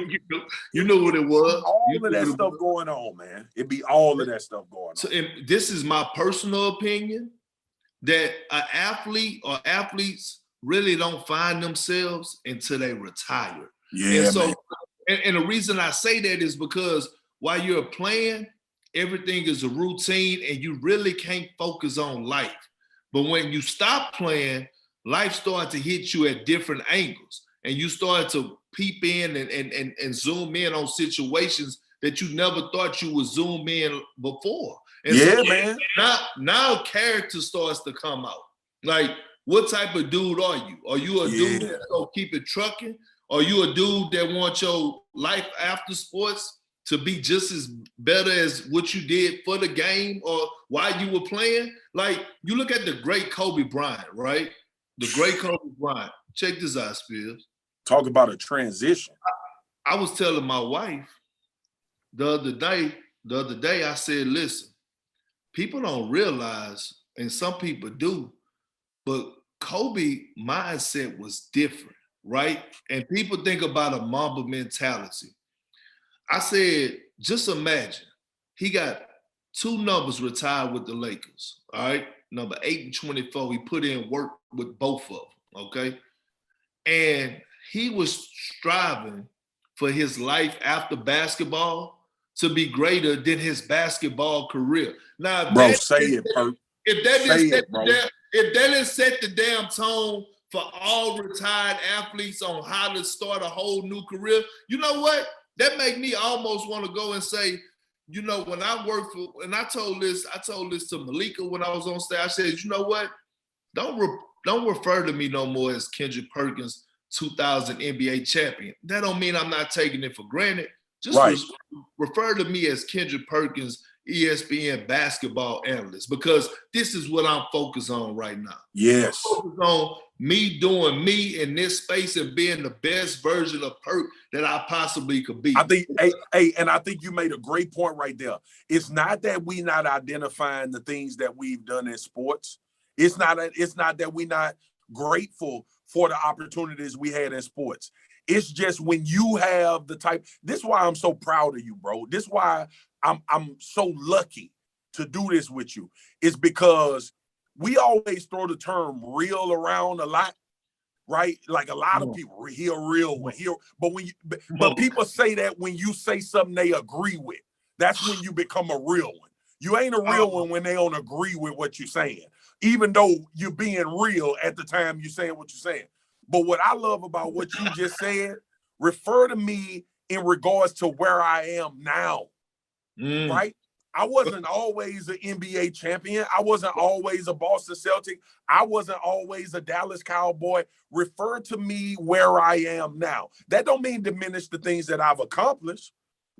you know what it was. All of that stuff going on, man. It be all of that stuff going on. So this is my personal opinion that an athlete or athletes really don't find themselves until they retire. Yeah. And so, and the reason I say that is because while you're playing, everything is a routine and you really can't focus on life. But when you stop playing, life starts to hit you at different angles and you start to peep in and zoom in on situations that you never thought you would zoom in before. And man. Now character starts to come out. Like, what type of dude are you? Are you a dude that's gonna keep it trucking? Are you a dude that wants your life after sports to be just as better as what you did for the game or while you were playing? Like, you look at the great Kobe Bryant, right? The great Kobe Bryant. Check this out, Spears. Talk about a transition. I was telling my wife the other day, I said, listen, people don't realize, and some people do, but Kobe mindset was different, right? And people think about a Mamba mentality. I said, just imagine, he got two numbers retired with the Lakers. All right. Number 8 and 24. He put in work with both of them. Okay. And he was striving for his life after basketball to be greater than his basketball career. Now, bro, say it, Perk. If that didn't set the damn tone for all retired athletes on how to start a whole new career, you know what? That make me almost want to go and say, you know, when I worked for, and I told this to Malika when I was on stage. I said, you know what? Don't refer to me no more as Kendrick Perkins, 2000 NBA champion. That don't mean I'm not taking it for granted. Just refer to me as Kendrick Perkins, ESPN basketball analyst, because this is what I'm focused on right now. Yes. I'm focused on me doing me in this space and being the best version of Perk that I possibly could be. I think, and I think you made a great point right there. It's not that we not identifying the things that we've done in sports. It's not that we're not grateful for the opportunities we had in sports. It's just when you have the type. This is why I'm so proud of you, bro. This is why I'm so lucky to do this with you. It's because we always throw the term real around a lot, right? Like a lot of people, he a real one. But people say that when you say something they agree with. That's when you become a real one. You ain't a real one when they don't agree with what you're saying, even though you're being real at the time you're saying what you're saying. But what I love about what you just said, refer to me in regards to where I am now, right? I wasn't always an NBA champion. I wasn't always a Boston Celtic. I wasn't always a Dallas Cowboy. Refer to me where I am now. That don't mean diminish the things that I've accomplished,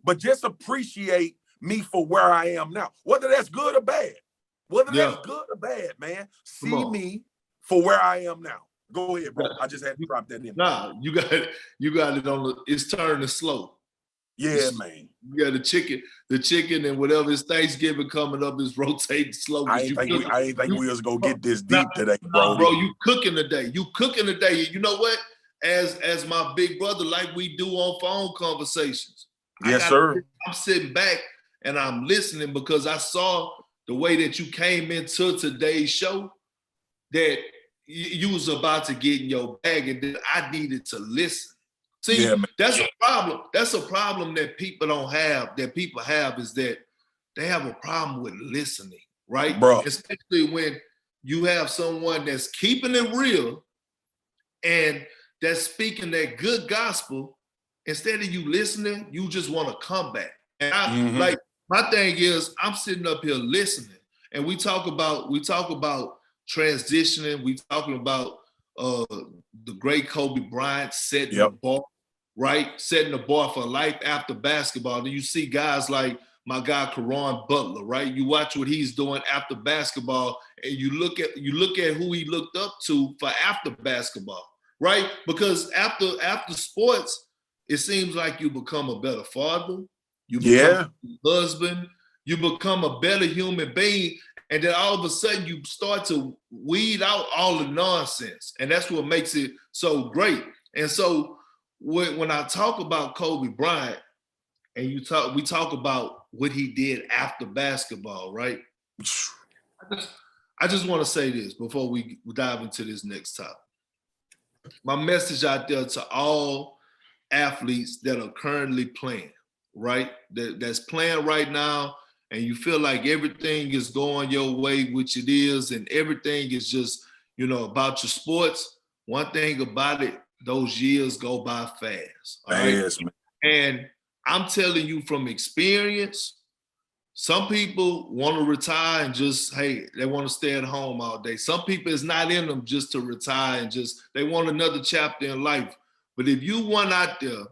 but just appreciate me for where I am now, whether that's good or bad. Whether that's good or bad, man. See me for where I am now. Go ahead, bro. I just had to drop that in. Nah, you got it on the. It's turning slow. Yeah, man. You got the chicken, and whatever. It's Thanksgiving coming up is rotating slow. I ain't think we was gonna get this deep today, bro. Bro, you cooking today. You know what? As my big brother, like we do on phone conversations. Yes, sir. I'm sitting back and I'm listening because I saw the way that you came into today's show, that you was about to get in your bag, and then I needed to listen. See, that's a problem. That's a problem that people don't have, that people have, is that they have a problem with listening, right? Bro. Especially when you have someone that's keeping it real and that's speaking that good gospel. Instead of you listening, you just want to come back. And like, my thing is, I'm sitting up here listening, and we talk about transitioning. We talking about the great Kobe Bryant setting the bar, right? Setting the bar for life after basketball. Then you see guys like my guy Caron Butler, right? You watch what he's doing after basketball, and you look at who he looked up to for after basketball, right? Because after sports, it seems like you become a better father, you become a husband, you become a better human being. And then all of a sudden you start to weed out all the nonsense. And that's what makes it so great. And so when I talk about Kobe Bryant, and we talk about what he did after basketball, right? I just want to say this before we dive into this next topic. My message out there to all athletes that are currently playing, right? That's playing right now, and you feel like everything is going your way, which it is, and everything is just, about your sports. One thing about it, those years go by fast. Fast, man. And I'm telling you from experience, some people want to retire and just, they want to stay at home all day. Some people, it's not in them just to retire and they want another chapter in life. But if you want out there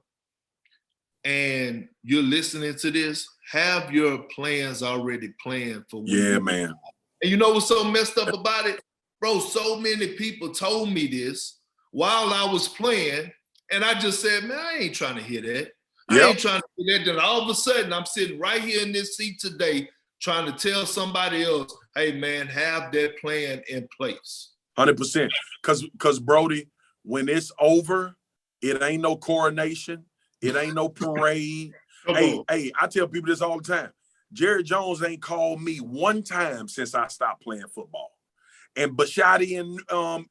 and you're listening to this, have your plans already planned for when man. And you know what's so messed up about it? Bro, so many people told me this while I was playing, and I just said, man, I ain't trying to hear that. I ain't trying to hear that. Then all of a sudden, I'm sitting right here in this seat today trying to tell somebody else, hey, man, have that plan in place. 100%. Because, Brody, when it's over, it ain't no coronation. It ain't no parade. Hey, I tell people this all the time. Jerry Jones ain't called me one time since I stopped playing football. And Bashotti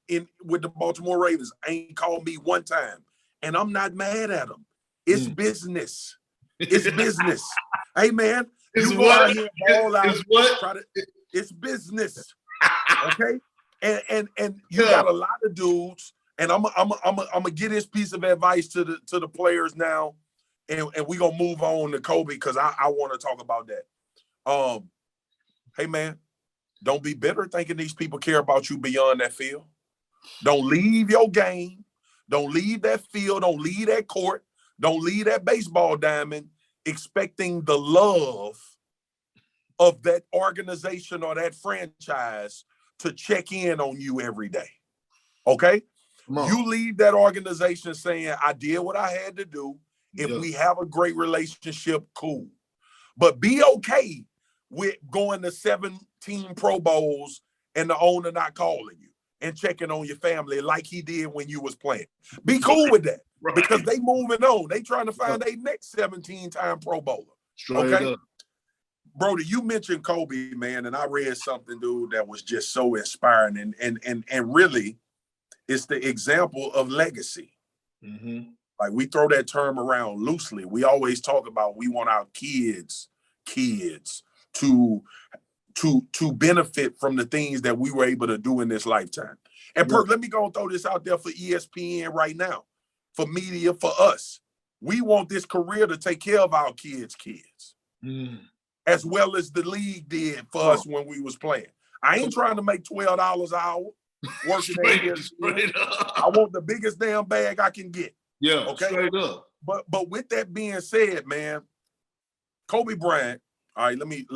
in with the Baltimore Ravens ain't called me one time. And I'm not mad at him. It's business. It's business. Hey, man, It's you go out here and ball out. It's what? It's business. Okay? And you got a lot of dudes, and I'm gonna give this piece of advice to the players now, and we're gonna move on to Kobe because I want to talk about that. Hey, man. Don't be bitter thinking these people care about you beyond that field. Don't leave your game. Don't leave that field. Don't leave that court. Don't leave that baseball diamond expecting the love of that organization or that franchise to check in on you every day. Okay? You leave that organization saying, I did what I had to do. If we have a great relationship, cool. But be okay with going to 17 Pro Bowls and the owner not calling you and checking on your family like he did when you was playing. Be cool with that because they moving on. They trying to find their next 17-time Pro Bowler. Okay? Brody, you mentioned Kobe, man, and I read something, dude, that was just so inspiring. And really, it's the example of legacy. Mm-hmm. Like, we throw that term around loosely. We always talk about we want our kids to benefit from the things that we were able to do in this lifetime. And Perk, let me go and throw this out there for ESPN right now, for media, for us. We want this career to take care of our kids' as well as the league did for us when we was playing. I ain't trying to make $12 an hour working at ESPN. I want the biggest damn bag I can get. Yeah, okay. Straight up. But with that being said, man, Kobe Bryant. All right, let me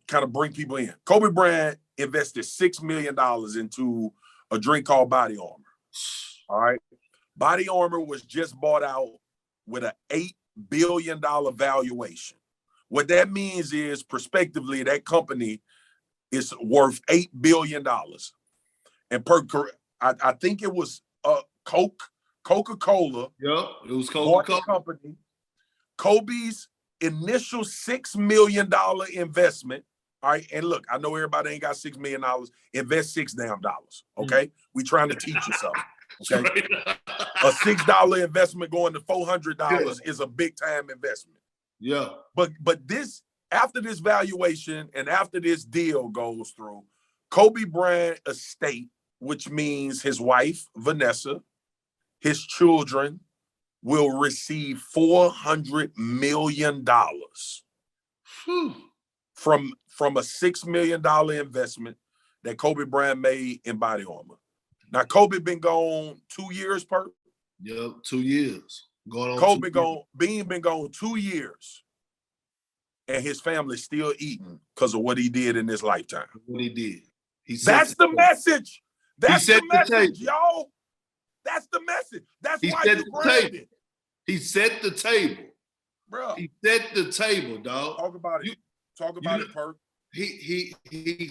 kind of bring people in. Kobe Bryant invested $6 million into a drink called Bodyarmor. All right. Bodyarmor was just bought out with an $8 billion valuation. What that means is, prospectively, that company is worth $8 billion. And I think it was Coca-Cola. Yep, it was Coca-Cola. Company. Kobe's initial $6 million investment. All right, and look, I know everybody ain't got $6 million. Invest $6 damn dollars. Okay, we trying to teach you something. Okay, a $6 investment going to $400 is a big time investment. Yeah, but this, after this valuation and after this deal goes through, Kobe Bryant estate, which means his wife Vanessa, his children, will receive $400 million from a $6 million investment that Kobe Bryant made in Bodyarmor. Now, Kobe been gone 2 years, Perk. Yep, 2 years. Going on. Kobe been gone 2 years, and his family's still eating because of what he did in his lifetime. What he did. That's the message. That's the message, table. y'all. That's the message. That's why you grabbed it. He set the table. Bro. He set the table, dog. Talk about it. Talk about it, Perk. He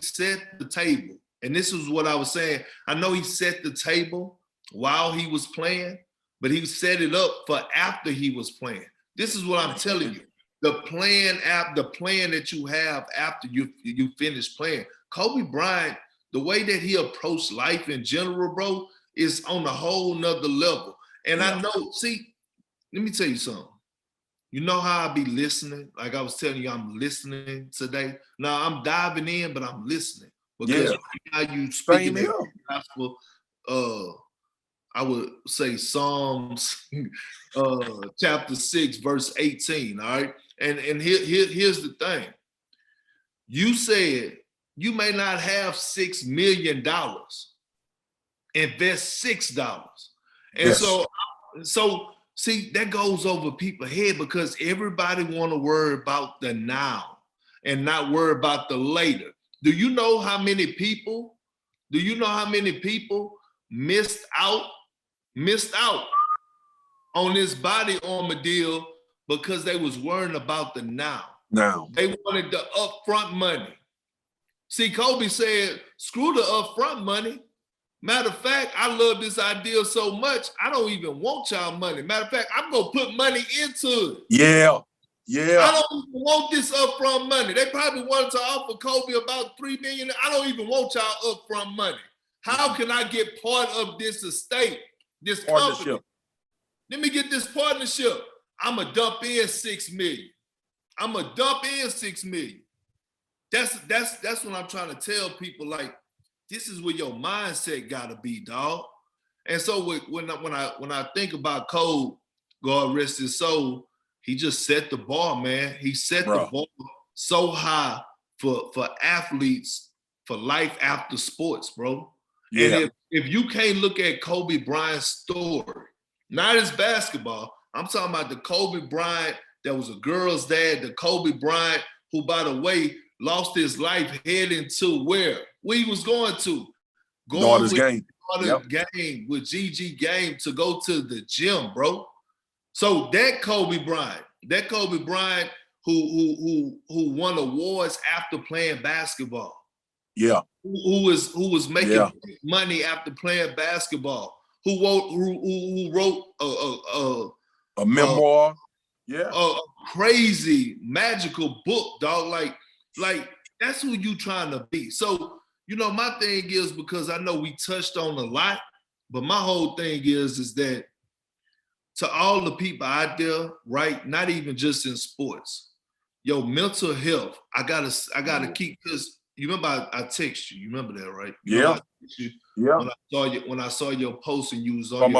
set the table. And this is what I was saying. I know he set the table while he was playing, but he set it up for after he was playing. This is what I'm telling you. The plan that you have after you finish playing. Kobe Bryant, the way that he approached life in general, bro, is on a whole nother level. And I know, see, let me tell you something. You know how I be listening? Like I was telling you, I'm listening today. Now I'm diving in, but I'm listening. Because how you speaking the gospel, I would say Psalms chapter 6, verse 18. All right. And here's the thing. You said you may not have $6 million. Invest $6. And so see, that goes over people's head because everybody want to worry about the now and not worry about the later. Do you know how many people missed out on this Bodyarmor deal because they was worrying about the now? Now. They wanted the upfront money. See, Kobe said, screw the upfront money. Matter of fact, I love this idea so much, I don't even want y'all money. Matter of fact, I'm going to put money into it. Yeah. Yeah. I don't even want this upfront money. They probably wanted to offer Kobe about $3 million. I don't even want y'all upfront money. How can I get part of this estate, this company? Let me get this partnership. I'm going to dump in $6 million. I'm going to dump in $6 million. That's what I'm trying to tell people. Like, this is where your mindset got to be, dog. And so when I think about Kobe, God rest his soul, he just set the bar, man. He set the bar so high for athletes for life after sports, bro. Yeah. And if you can't look at Kobe Bryant's story, not his basketball, I'm talking about the Kobe Bryant that was a girl's dad, the Kobe Bryant who, by the way, lost his life heading to where he was going to. Daughter's game. Game with Gigi Game to go to the gym, bro. So that Kobe Bryant who won awards after playing basketball. Yeah. Who was making money after playing basketball. Who wrote a memoir. A crazy magical book, dog. Like that's who you trying to be. So, you know, my thing is, because I know we touched on a lot, but my whole thing is that to all the people out there, right? Not even just in sports, your mental health. I gotta keep, because you remember I text you. You remember that, right? When I saw your post and you was on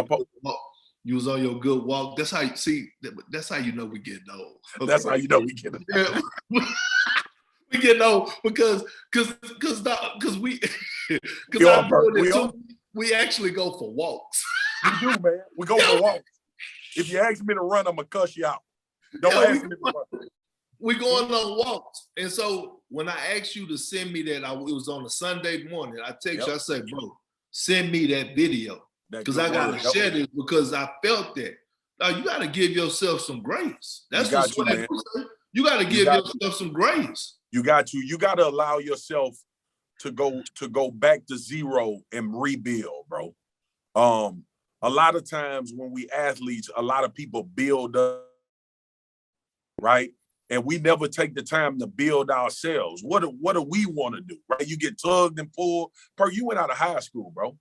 you was on your good walk. That's how you see. That's how you know we getting old. Okay? That's how you know we getting old. We get old because we actually go for walks. We do, man. We go for walks. If you ask me to run, I'm gonna cuss you out. Don't ask me to run. We going on walks, and so when I asked you to send me that, it was on a Sunday morning. I text you. I said, bro, send me that video. Because I gotta share this, because I felt that. Now you gotta give yourself some grace. That's what man. You gotta give yourself some grace. You got to. You gotta allow yourself to go back to zero and rebuild, bro. A lot of times when we athletes, a lot of people build up, right? And we never take the time to build ourselves. What do we want to do? Right? You get tugged and pulled. You went out of high school, bro.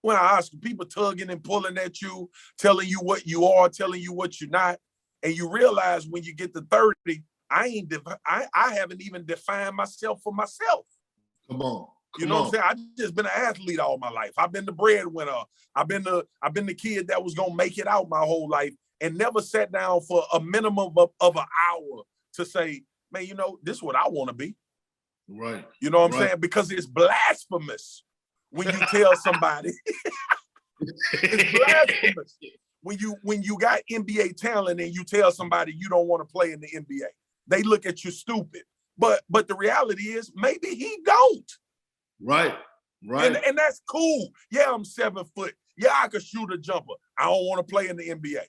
When I ask people tugging and pulling at you, telling you what you are, telling you what you're not, and you realize when you get to 30, I haven't even defined myself for myself. Come on. You know what I'm saying? I've just been an athlete all my life. I've been the breadwinner. I've been the kid that was gonna make it out my whole life, and never sat down for a minimum of an hour to say, man, you know, this is what I want to be. Right. You know what I'm saying? Because it's blasphemous when you tell somebody. It's blasphemous when you got NBA talent and you tell somebody you don't want to play in the NBA. They look at you stupid. But the reality is maybe he don't. Right. And that's cool. Yeah, I'm 7 foot. Yeah, I could shoot a jumper. I don't want to play in the NBA.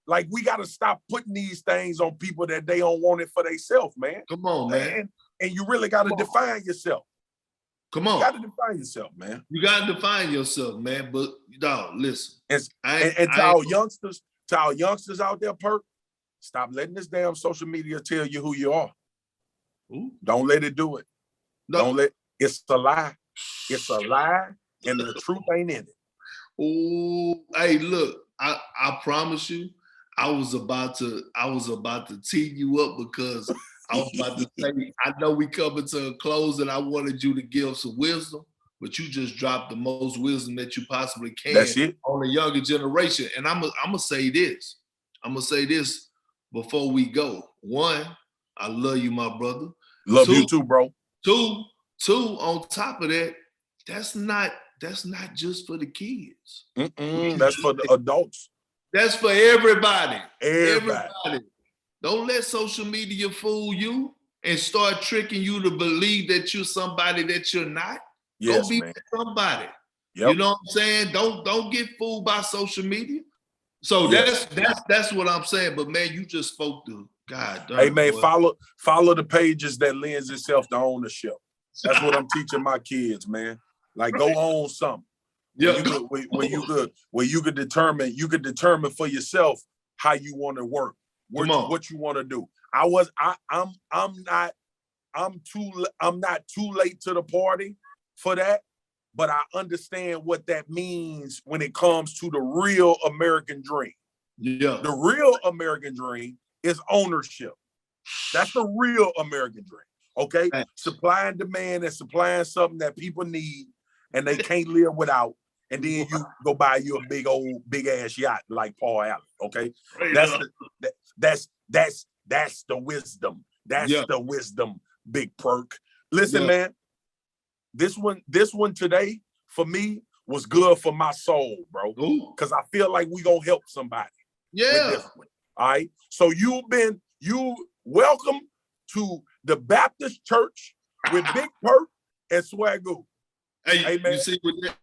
Like, we got to stop putting these things on people that they don't want it for themselves, man. Come on, man. And you really got to define yourself. Come on. You got to define yourself, man. You got to define yourself, man. But, dog, listen. And to our youngsters out there, Perk, stop letting this damn social media tell you who you are. Ooh. Don't let it do it. No. It's a lie. It's a lie, and the truth ain't in it. Ooh, hey, look, I promise you, I was about to tee you up, because I was about to say, I know we coming to a close and I wanted you to give some wisdom, but you just dropped the most wisdom that you possibly can. That's it. On the younger generation. And I'm gonna say this. I'm gonna say this before we go. One, I love you, my brother. Love you too, bro. Two, on top of that, that's not just for the kids. That's for the adults. That's for everybody. Everybody. Don't let social media fool you and start tricking you to believe that you're somebody that you're not. Yes, Go be man. somebody. Yep. You know what I'm saying? Don't get fooled by social media. So that's what I'm saying. But man, you just spoke to God. Hey man, follow the pages that lends itself to ownership. That's what I'm teaching my kids, man. Like, go own something. Yeah. Where you could determine for yourself how you want to work, what you want to do. I'm not too late to the party for that, but I understand what that means when it comes to the real American dream. Yeah. The real American dream is ownership. That's the real American dream. Okay? Supply and demand and supplying something that people need and they can't live without. And then you go buy you a big ass yacht like Paul Allen. Okay. That's the wisdom. That's the wisdom, Big Perk. Listen, man, this one today for me was good for my soul, bro. Because I feel like we gonna help somebody with this one. All right. So you welcome to the Baptist Church with Big Perk and Swagu. Hey, man. You see what that?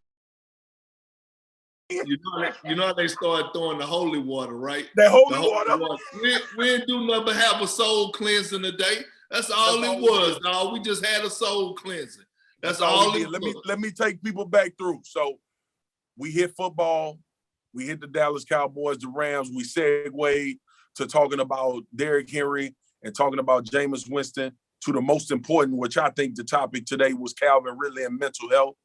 You know how they started throwing the holy water, right? The holy water. We didn't do nothing but have a soul cleansing today. That's all it was, dog. We just had a soul cleansing. That's all it was. Let me take people back through. So we hit football. We hit the Dallas Cowboys, the Rams. We segued to talking about Derrick Henry and talking about Jameis Winston, to the most important, which I think the topic today was Calvin Ridley and mental health.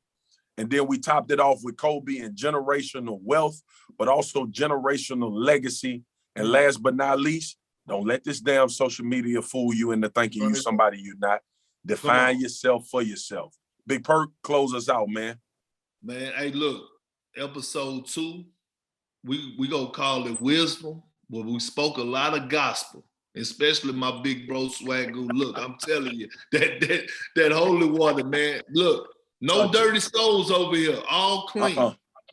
And then we topped it off with Kobe and generational wealth, but also generational legacy. And last but not least, don't let this damn social media fool you into thinking you somebody you're not. Define yourself for yourself. Big Perk, close us out, man. Man, hey, look, episode 2, we gonna call it wisdom, but we spoke a lot of gospel, especially my big bro Swagu. Look, I'm telling you, that holy water, man. Look, no dirty souls over here, all clean.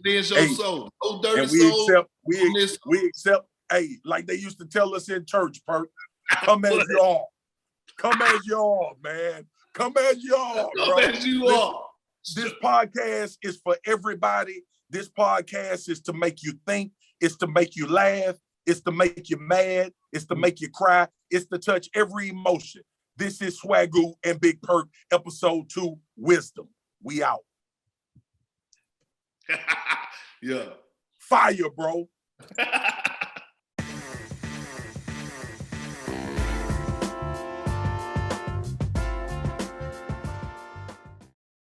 Cleanse your soul. No dirty souls. We accept, hey, like they used to tell us in church, Perk, come as you are. Come as you are, man. Come as you are, bro. Come as you are. This podcast is for everybody. This podcast is to make you think. It's to make you laugh. It's to make you mad. It's to make you cry. It's to touch every emotion. This is Swagu and Big Perk, episode 2, Wisdom. We out. Yeah. Fire, bro.